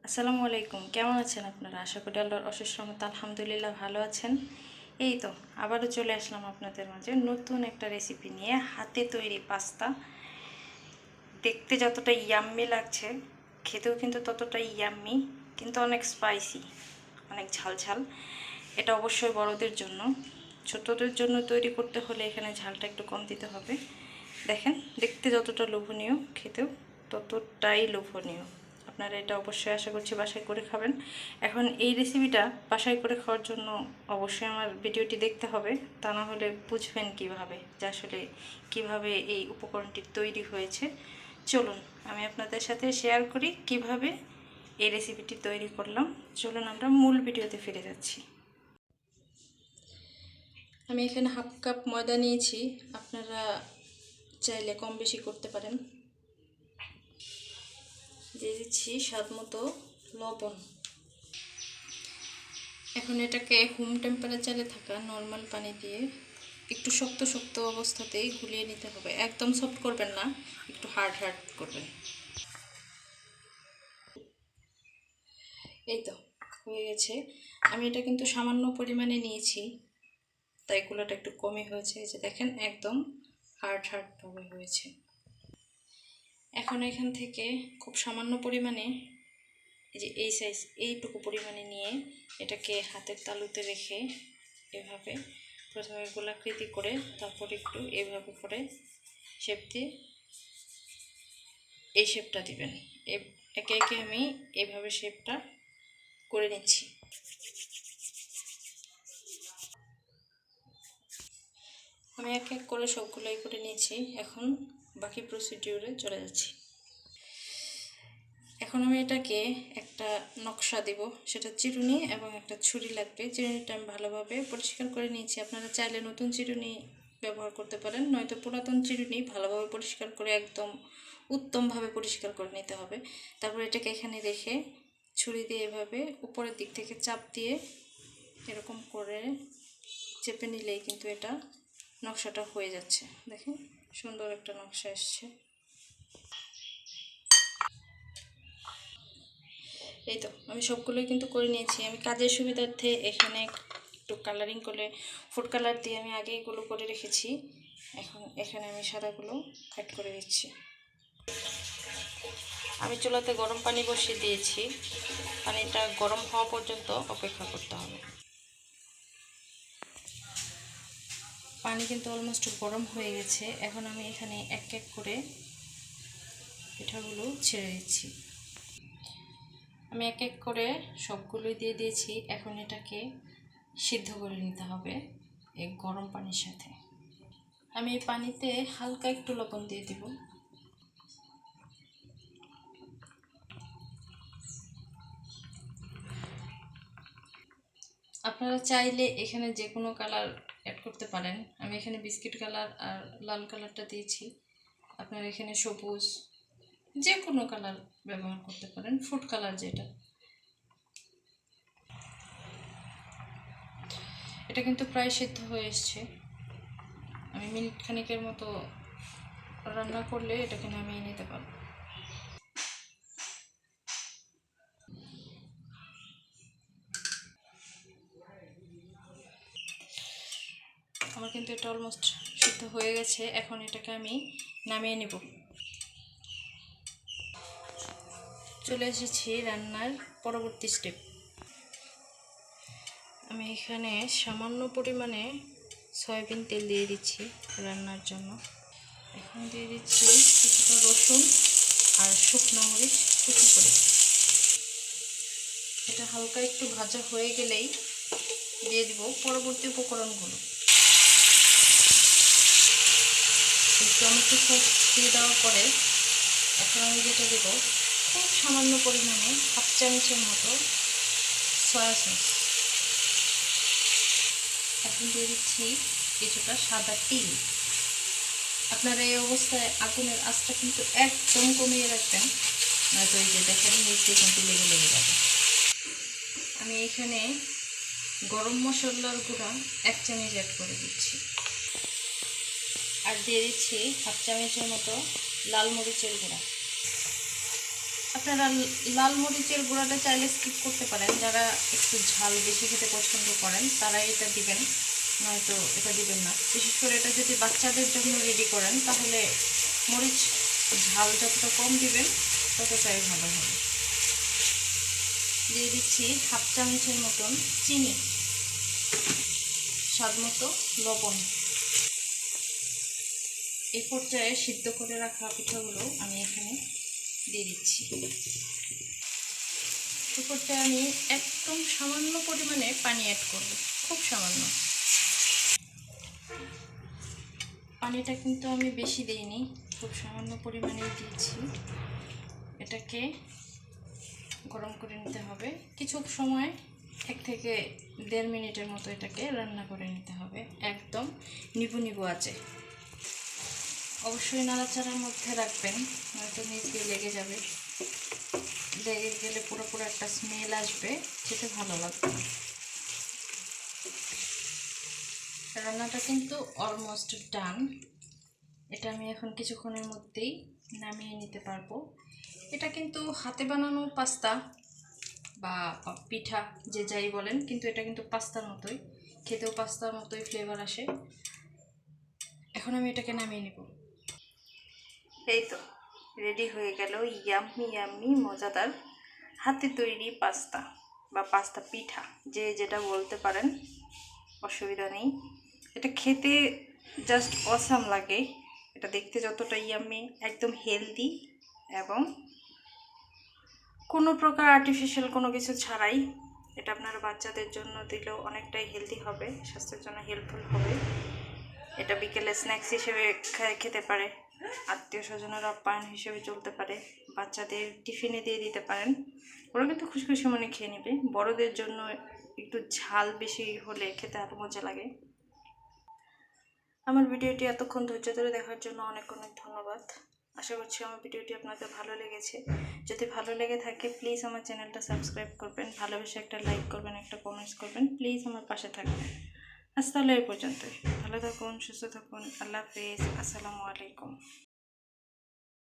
আসসালামু আলাইকুম। কেমন আছেন আপনারা? আশা করি আল্লাহর অশেষ রহমতে আলহামদুলিল্লাহ ভালো আছেন। এই তো আবারও চলে আসলাম আপনাদের মাঝে নতুন একটা রেসিপি নিয়ে। হাতে তৈরি পাস্তা দেখতে যতটা ইয়াম্মি লাগছে, খেতেও কিন্তু ততটাই ইয়াম্মি, কিন্তু অনেক স্পাইসি, অনেক ঝাল ঝাল। এটা অবশ্যই বড়দের জন্য, ছোটদের জন্য তৈরি করতে হলে এখানে ঝালটা একটু কম দিতে হবে। দেখেন, দেখতে যতটা লোভনীয়, খেতেও ততটাই লোভনীয়। আপনারা এটা অবশ্যই আশা করছি বাসায় করে খাবেন। এখন এই রেসিপিটা বাসায় করে খাওয়ার জন্য অবশ্যই আমার ভিডিওটি দেখতে হবে, তা না হলে বুঝবেন কিভাবে যে আসলে কিভাবে এই উপকরণটি তৈরি হয়েছে। চলুন আমি আপনাদের সাথে শেয়ার করি কিভাবে এই রেসিপিটি তৈরি করলাম। চলুন আমরা মূল ভিডিওতে ফিরে যাচ্ছি। আমি এখানে হাফ কাপ ময়দা নিয়েছি, আপনারা চাইলে কম বেশি করতে পারেন। দিয়ে দিচ্ছি স্বাদ মতো লবণ। এখন এটাকে রুম টেম্পারেচারে থাকা নর্মাল পানি দিয়ে একটু শক্ত শক্ত অবস্থাতেই গুলিয়ে নিতে হবে। একদম সফট করবেন না, একটু হার্ড হার্ড করবেন। এই তো হয়ে গেছে। আমি এটা কিন্তু সামান্য পরিমাণে নিয়েছি, তাই গুলোটা একটু কমই হয়েছে। এই যে দেখেন, একদম হার্ড হার্ডভাবে হয়েছে। এখন এখান থেকে খুব সামান্য পরিমাণে, এই যে এই সাইজ এইটুকু পরিমাণে নিয়ে এটাকে হাতের তালুতে রেখে এভাবে প্রথমে গোলাকৃতি করে, তারপর একটু এভাবে করে শেপ দিয়ে এই শেপটা দিবেন। একে একে আমি এভাবে শেপটা করে নিচ্ছি। আমি এক এক করে সবগুলোই করে নিয়েছি। এখন বাকি প্রসিডিউরে চলে যাচ্ছি। এখন আমি এটাকে একটা নকশা দেব, সেটা চিরুনি এবং একটা ছুরি লাগবে। চিরুনিটা আমি ভালোভাবে পরিষ্কার করে নিয়েছি। আপনারা চাইলে নতুন চিরুনি ব্যবহার করতে পারেন, নয়তো পুরাতন চিরুনি ভালোভাবে পরিষ্কার করে একদম উত্তমভাবে পরিষ্কার করে নিতে হবে। তারপর এটাকে এখানে রেখে ছুরি দিয়ে এভাবে উপরের দিক থেকে চাপ দিয়ে এরকম করে চেপে নিলেই কিন্তু এটা নকশাটা হয়ে যাচ্ছে। দেখেন, সুন্দর একটা নকশা এসছে। এই তো আমি সবগুলোই কিন্তু করে নিয়েছি। আমি কাজের সুবিধার্থে এখানে একটু কালারিং করে ফুড কালার দিয়ে আমি আগে এগুলো করে রেখেছি। এখন এখানে আমি সাদাগুলো অ্যাড করে দিচ্ছি। আমি চুলাতে গরম পানি বসিয়ে দিয়েছি, পানিটা গরম হওয়া পর্যন্ত অপেক্ষা করতে হবে। পানি কিন্তু অলমোস্ট গরম হয়ে গেছে। এখন আমি এখানে এক এক করে পিঠাগুলো ছেড়ে দিচ্ছি। আমি এক এক করে সবগুলোই দিয়ে দিয়েছি। এখন এটাকে সিদ্ধ করে নিতে হবে এই গরম পানির সাথে। আমি এই পানিতে হালকা একটু লবণ দিয়ে দিব। আপনারা চাইলে এখানে যে কোনো কালার অ্যাড করতে পারেন। আমি এখানে বিস্কিট কালার আর লাল কালারটা দিয়েছি। আপনারা এখানে সবুজ যে কোনো কালার ব্যবহার করতে পারেন, ফুড কালার যেটা। এটা কিন্তু প্রায় সিদ্ধ হয়ে এসছে। আমি মিনিট খানিকের মতো রান্না করলে এটাকে নামিয়ে নিতে পারবো। আমার কিন্তু এটা অলমোস্ট সিদ্ধ হয়ে গেছে। এখন এটাকে আমি নামিয়ে নেব। চলে এসেছি রান্নার পরবর্তী স্টেপ। আমি এখানে সামান্য পরিমাণে সয়াবিন তেল দিয়ে দিচ্ছি রান্নার জন্য। এখন দিয়ে দিচ্ছি কিছুটা রসুন আর শুকনো মরিচ কুচি করে। এটা হালকা একটু ভাজা হয়ে গেলেই দিয়ে দিব পরবর্তী উপকরণগুলো। এই টমেটো সস দিয়ে দেওয়ার পরে এখন আমি যেটা দেব, খুব সামান্য পরিমাণে হাফ চামচের মতো সয়া সস। এখন দিয়ে দিচ্ছি কিছুটা সাদা তিল। আপনারা এই অবস্থায় আগুনের আঁচটা কিন্তু একদম কমিয়ে রাখবেন, নয়তো এই যে দেখেন নিচে কিন্তু লেগে লেগে যাবে। আমি এখানে গরম মশলার গুঁড়া 1 চামচ অ্যাড করে দিচ্ছি, আর দিয়ে দিচ্ছি হাফ চামচের মতো লাল মরিচের গুঁড়া। আপনারা লাল মরিচের গুঁড়াটা চাইলে স্কিপ করতে পারেন, যারা একটু ঝাল বেশি খেতে পছন্দ করেন তারা এটা দিবেন, নয়তো এটা দিবেন না। বিশেষ করে এটা যদি বাচ্চাদের জন্য রেডি করেন তাহলে মরিচ ঝাল যতটা কম দিবেন ততটাই ভালো হবে। দিয়ে দিচ্ছি হাফ চামচের মতন চিনি, স্বাদ মতো লবণ। এই পর্যায়ে সিদ্ধ করে রাখা পিঠাগুলো আমি এখানে দিয়ে দিচ্ছি। এই পর্যায়ে আমি একদম সামান্য পরিমাণে পানি অ্যাড করব, খুব সামান্য। পানিটা কিন্তু আমি বেশি দিইনি, খুব সামান্য পরিমাণে দিয়েছি। এটাকে গরম করে নিতে হবে কিছু সময়, 1 থেকে 1.5 মিনিটের মতো এটাকে রান্না করে নিতে হবে, একদম নিবু নিবু আছে। অবশ্যই নাড়াচাড়ার মধ্যে রাখবেন, নয়তো নিচ দিয়ে লেগে যাবে। লেগে গেলে পুরো একটা স্মেল আসবে, খেতে ভালো লাগবে না। রান্নাটা কিন্তু অলমোস্ট ডান। এটা আমি এখন কিছুক্ষণের মধ্যেই নামিয়ে নিতে পারবো। এটা কিন্তু হাতে বানানো পাস্তা বা পিঠা যে যাই বলেন, কিন্তু এটা কিন্তু পাস্তার মতোই, খেতেও পাস্তার মতোই ফ্লেভার আসে। এখন আমি এটাকে নামিয়ে নেব। এই তো রেডি হয়ে গেল ইয়াম্মি ইয়াম্মি মজাদার হাতে তৈরি পাস্তা বা পাস্তা পিঠা, যে যেটা বলতে পারেন, অসুবিধা নেই। এটা খেতে জাস্ট অসাম লাগে। এটা দেখতে যতটা ইয়াম্মি, একদম হেলদি এবং কোনো প্রকার আর্টিফিশিয়াল কোনো কিছু ছাড়াই। এটা আপনার বাচ্চাদের জন্য দিলেও অনেকটাই হেলদি হবে, স্বাস্থ্যের জন্য হেল্পফুল হবে। এটা বিকেলে স্ন্যাক্স হিসেবে খেতে পারে, আত্মীয় স্বজনের আপ্যায়ন হিসেবে চলতে পারে, বাচ্চাদের টিফিনে দিয়ে দিতে পারেন, ওরা কিন্তু খুশি খুশি মনে খেয়ে নেবে। বড়দের জন্য একটু ঝাল বেশি হলে খেতে আরও মজা লাগে। আমার ভিডিওটি এতক্ষণ ধৈর্য ধরে দেখার জন্য অনেক অনেক ধন্যবাদ। আশা করছি আমার ভিডিওটি আপনাদের ভালো লেগেছে। যদি ভালো লেগে থাকে প্লিজ আমার চ্যানেলটা সাবস্ক্রাইব করবেন, ভালোবেসে একটা লাইক করবেন, একটা কমেন্টস করবেন, প্লিজ আমার পাশে থাকবেন। আজ তাহলে এই পর্যন্তই। ভালো থাকুন, সুস্থ থাকুন, আল্লাহ হাফেজ, আসসালামু আলাইকুম।